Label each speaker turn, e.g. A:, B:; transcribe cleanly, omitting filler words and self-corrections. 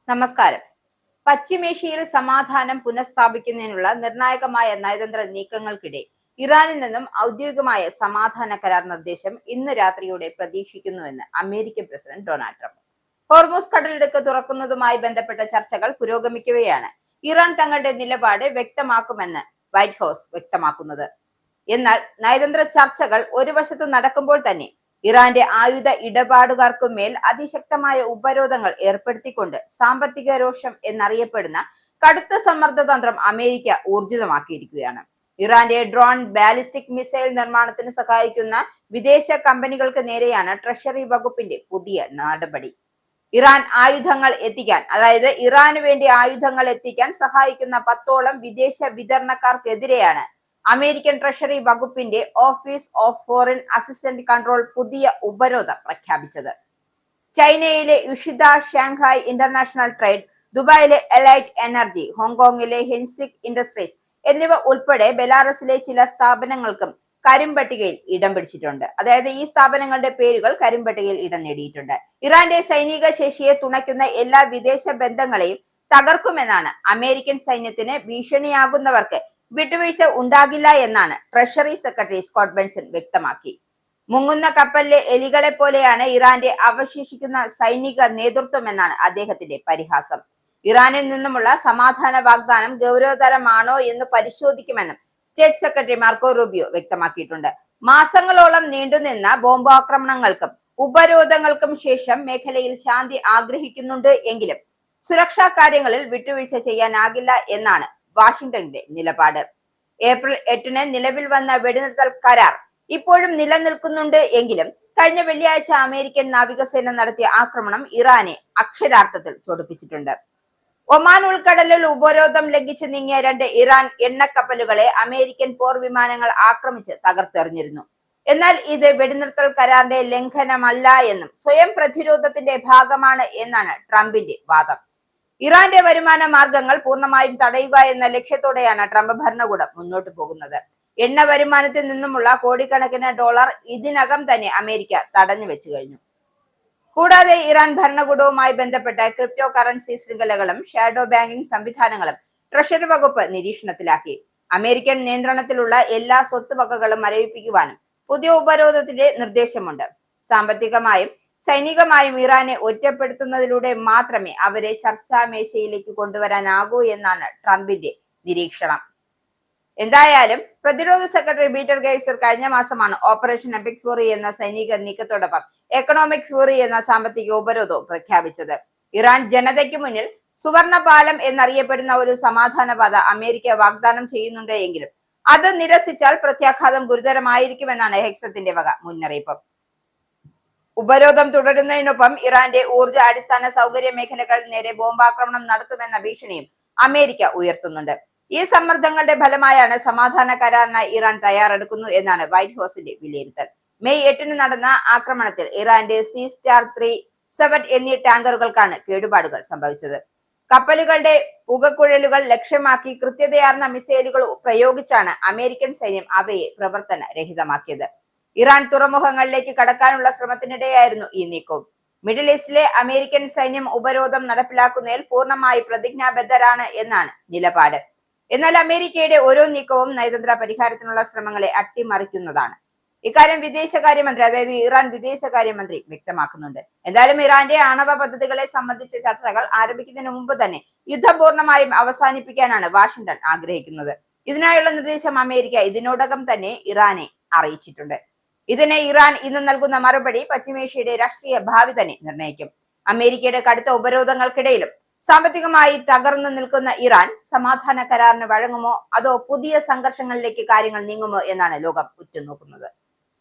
A: നമസ്കാരം. പശ്ചിമേഷ്യയിൽ സമാധാനം പുനഃസ്ഥാപിക്കുന്നതിനുള്ള നിർണായകമായ നയതന്ത്ര നീക്കങ്ങൾക്കിടെ ഇറാനിൽ നിന്നും ഔദ്യോഗികമായ സമാധാന കരാർ നിർദ്ദേശം ഇന്ന് രാത്രിയോടെ പ്രതീക്ഷിക്കുന്നുവെന്ന് American president Donald Trump. Hormuz കടലിടുക്ക് തുറക്കുന്നതുമായി ബന്ധപ്പെട്ട ചർച്ചകൾ പുരോഗമിക്കവെയാണ് ഇറാൻ തങ്ങളുടെ നിലപാട് വ്യക്തമാക്കുമെന്ന് വൈറ്റ് ഹൌസ് വ്യക്തമാക്കുന്നത്. എന്നാൽ നയതന്ത്ര ചർച്ചകൾ ഒരു വശത്ത് നടക്കുമ്പോൾ തന്നെ ഇറാന്റെ ആയുധ ഇടപാടുകാർക്കുമേൽ അതിശക്തമായ ഉപരോധങ്ങൾ ഏർപ്പെടുത്തിക്കൊണ്ട് സാമ്പത്തിക രോഷം എന്നറിയപ്പെടുന്ന കടുത്ത സമ്മർദ്ദ തന്ത്രം അമേരിക്ക ഊർജിതമാക്കിയിരിക്കുകയാണ്. ഇറാന്റെ ഡ്രോൺ, ബാലിസ്റ്റിക് മിസൈൽ നിർമ്മാണത്തിന് സഹായിക്കുന്ന വിദേശ കമ്പനികൾക്ക് നേരെയാണ് ട്രഷറി വകുപ്പിന്റെ പുതിയ നടപടി. ഇറാൻ ആയുധങ്ങൾ എത്തിക്കാൻ, അതായത് ഇറാന് വേണ്ടി ആയുധങ്ങൾ എത്തിക്കാൻ സഹായിക്കുന്ന 10ഓളം വിദേശ വിതരണക്കാർക്കെതിരെയാണ് അമേരിക്കൻ ട്രഷറി വകുപ്പിന്റെ office of foreign assistant control പുതിയ ഉപരോധം പ്രഖ്യാപിച്ചത്. ചൈനയിലെ യുഷിദ, ഷാങ്ഹായ് ഇന്റർനാഷണൽ ട്രേഡ്, ദുബായിലെ എലൈറ്റ് എനർജി, ഹോങ്കോങ്ങിലെ ഹെൻസിക് ഇൻഡസ്ട്രീസ് എന്നിവ ഉൾപ്പെടെ ബെലാറസിലെ ചില സ്ഥാപനങ്ങൾക്കും കരിമ്പട്ടികയിൽ ഇടം പിടിച്ചിട്ടുണ്ട്. അതായത് ഈ സ്ഥാപനങ്ങളുടെ പേരുകൾ കരിമ്പട്ടികയിൽ ഇടം നേടിയിട്ടുണ്ട്. ഇറാന്റെ സൈനിക ശേഷിയെ തുണയ്ക്കുന്ന എല്ലാ വിദേശ ബന്ധങ്ങളെയും തകർക്കുമെന്നാണ് അമേരിക്കൻ സൈന്യത്തിന് ഭീഷണിയാകുന്നവർക്ക് വിട്ടുവീഴ്ച ഉണ്ടാകില്ല എന്നാണ് ട്രഷറി സെക്രട്ടറി സ്കോട്ട് ബെൻസൺ വ്യക്തമാക്കി. മുങ്ങുന്ന കപ്പലിലെ എലികളെ പോലെയാണ് ഇറാന്റെ അവശേഷിക്കുന്ന സൈനിക നേതൃത്വം എന്നാണ് അദ്ദേഹത്തിന്റെ പരിഹാസം. ഇറാനിൽ നിന്നുമുള്ള സമാധാന വാഗ്ദാനം ഗൗരവതരമാണോ എന്ന് പരിശോധിക്കുമെന്നും സ്റ്റേറ്റ് സെക്രട്ടറി മാർക്കോ റൂബിയോ വ്യക്തമാക്കിയിട്ടുണ്ട്. മാസങ്ങളോളം നീണ്ടുനിന്ന ബോംബാക്രമണങ്ങൾക്കും ഉപരോധങ്ങൾക്കും ശേഷം മേഖലയിൽ ശാന്തി ആഗ്രഹിക്കുന്നുണ്ട് എങ്കിലും സുരക്ഷാ കാര്യങ്ങളിൽ വിട്ടുവീഴ്ച ചെയ്യാനാകില്ല എന്നാണ് വാഷിംഗ്ടണിന്റെ നിലപാട്. ഏപ്രിൽ 8 നിലവിൽ വന്ന വെടിനിർത്തൽ കരാർ ഇപ്പോഴും നിലനിൽക്കുന്നുണ്ട് എങ്കിലും കഴിഞ്ഞ വെള്ളിയാഴ്ച അമേരിക്കൻ നാവികസേന നടത്തിയ ആക്രമണം ഇറാനെ അക്ഷരാർത്ഥത്തിൽ ചൊടിപ്പിച്ചിട്ടുണ്ട്. ഒമാൻ ഉൾക്കടലിൽ ഉപരോധം ലംഘിച്ച് നീങ്ങിയ 2 ഇറാൻ എണ്ണക്കപ്പലുകളെ അമേരിക്കൻ പോർ വിമാനങ്ങൾ ആക്രമിച്ച് തകർത്തെറിഞ്ഞിരുന്നു. എന്നാൽ ഇത് വെടിനിർത്തൽ കരാറിന്റെ ലംഘനമല്ല എന്നും സ്വയം പ്രതിരോധത്തിന്റെ ഭാഗമാണ് എന്നാണ് ട്രംപിന്റെ വാദം. ഇറാന്റെ വരുമാന മാർഗങ്ങൾ പൂർണ്ണമായും തടയുക എന്ന ലക്ഷ്യത്തോടെയാണ് ട്രംപ് ഭരണകൂടം മുന്നോട്ട് പോകുന്നത്. എണ്ണ വരുമാനത്തിൽ നിന്നുമുള്ള കോടിക്കണക്കിന് ഡോളർ ഇതിനകം തന്നെ അമേരിക്ക തടഞ്ഞു വെച്ചു കഴിഞ്ഞു. കൂടാതെ ഇറാൻ ഭരണകൂടവുമായി ബന്ധപ്പെട്ട ക്രിപ്റ്റോ കറൻസി ശൃംഖലകളും ഷാഡോ ബാങ്കിംഗ് സംവിധാനങ്ങളും ട്രഷറി വകുപ്പ് നിരീക്ഷണത്തിലാക്കി. അമേരിക്കൻ നിയന്ത്രണത്തിലുള്ള എല്ലാ സ്വത്തുവകകളും മരവിപ്പിക്കുവാനും പുതിയ ഉപരോധത്തിന്റെ നിർദ്ദേശമുണ്ട്. സാമ്പത്തികമായും സൈനികമായും ഇറാനെ ഒറ്റപ്പെടുത്തുന്നതിലൂടെ മാത്രമേ അവരെ ചർച്ചാ മേശയിലേക്ക് കൊണ്ടുവരാനാകൂ എന്നാണ് ട്രംപിന്റെ നിരീക്ഷണം. എന്തായാലും പ്രതിരോധ സെക്രട്ടറി പീറ്റർ ഗെയ്സർ കഴിഞ്ഞ മാസമാണ് ഓപ്പറേഷൻ എപിക് ഫ്യൂറി എന്ന സൈനിക നീക്കത്തോടൊപ്പം എക്കണോമിക് ഫ്യൂറി എന്ന സാമ്പത്തിക ഉപരോധവും പ്രഖ്യാപിച്ചത്. ഇറാൻ ജനതയ്ക്ക് മുന്നിൽ സുവർണ പാലം എന്നറിയപ്പെടുന്ന ഒരു സമാധാന പാത അമേരിക്ക വാഗ്ദാനം ചെയ്യുന്നുണ്ട് എങ്കിലും അത് നിരസിച്ചാൽ പ്രത്യാഘാതം ഗുരുതരമായിരിക്കുമെന്നാണ് ഹെക്സത്തിന്റെ വക മുന്നറിയിപ്പ്. ഉപരോധം തുടരുന്നതിനൊപ്പം ഇറാന്റെ ഊർജ്ജ അടിസ്ഥാന സൗകര്യ മേഖലകൾ നേരെ ബോംബാക്രമണം നടത്തുമെന്ന ഭീഷണിയും അമേരിക്ക ഉയർത്തുന്നുണ്ട്. ഈ സമ്മർദ്ദങ്ങളുടെ ഫലമായാണ് സമാധാന കരാറിനായി ഇറാൻ തയ്യാറെടുക്കുന്നു എന്നാണ് വൈറ്റ് ഹൌസിന്റെ വിലയിരുത്തൽ. മെയ് 8 നടന്ന ആക്രമണത്തിൽ ഇറാന്റെ സീസ്റ്റാർ 3, 7 എന്നീ ടാങ്കറുകൾക്കാണ് കേടുപാടുകൾ സംഭവിച്ചത്. കപ്പലുകളുടെ പുകക്കുഴലുകൾ ലക്ഷ്യമാക്കി കൃത്യതയാർന്ന മിസൈലുകൾ പ്രയോഗിച്ചാണ് അമേരിക്കൻ സൈന്യം അവയെ പ്രവർത്തന രഹിതമാക്കിയത്. ഇറാൻ തുറമുഖങ്ങളിലേക്ക് കടക്കാനുള്ള ശ്രമത്തിനിടെയായിരുന്നു ഈ നീക്കവും. മിഡിൽ ഈസ്റ്റിലെ അമേരിക്കൻ സൈന്യം ഉപരോധം നടപ്പിലാക്കുന്നതിൽ പൂർണ്ണമായി പ്രതിജ്ഞാബദ്ധരാണ് എന്നാണ് നിലപാട്. എന്നാൽ അമേരിക്കയുടെ ഓരോ നീക്കവും നയതന്ത്ര പരിഹാരത്തിനുള്ള ശ്രമങ്ങളെ അട്ടിമറിക്കുന്നതാണ്. ഇക്കാര്യം വിദേശകാര്യമന്ത്രി, അതായത് ഇറാൻ വിദേശകാര്യമന്ത്രി വ്യക്തമാക്കുന്നുണ്ട്. എന്തായാലും ഇറാന്റെ ആണവ പദ്ധതികളെ സംബന്ധിച്ച ചർച്ചകൾ ആരംഭിക്കുന്നതിന് മുമ്പ് തന്നെ യുദ്ധം പൂർണ്ണമായും അവസാനിപ്പിക്കാനാണ് വാഷിംഗ്ടൺ ആഗ്രഹിക്കുന്നത്. ഇതിനായുള്ള നിർദ്ദേശം അമേരിക്ക ഇതിനോടകം തന്നെ ഇറാനെ അറിയിച്ചിട്ടുണ്ട്. ഇതിന് ഇറാൻ ഇന്ന് നൽകുന്ന മറുപടി പശ്ചിമേഷ്യയുടെ രാഷ്ട്രീയ ഭാവി തന്നെ നിർണ്ണയിക്കും. അമേരിക്കയുടെ കടുത്ത ഉപരോധങ്ങൾക്കിടയിലും സാമ്പത്തികമായി തകർന്നു നിൽക്കുന്ന ഇറാൻ സമാധാന കരാറിന് വഴങ്ങുമോ അതോ പുതിയ സംഘർഷങ്ങളിലേക്ക് കാര്യങ്ങൾ നീങ്ങുമോ എന്നാണ് ലോകം ഉറ്റുനോക്കുന്നത്.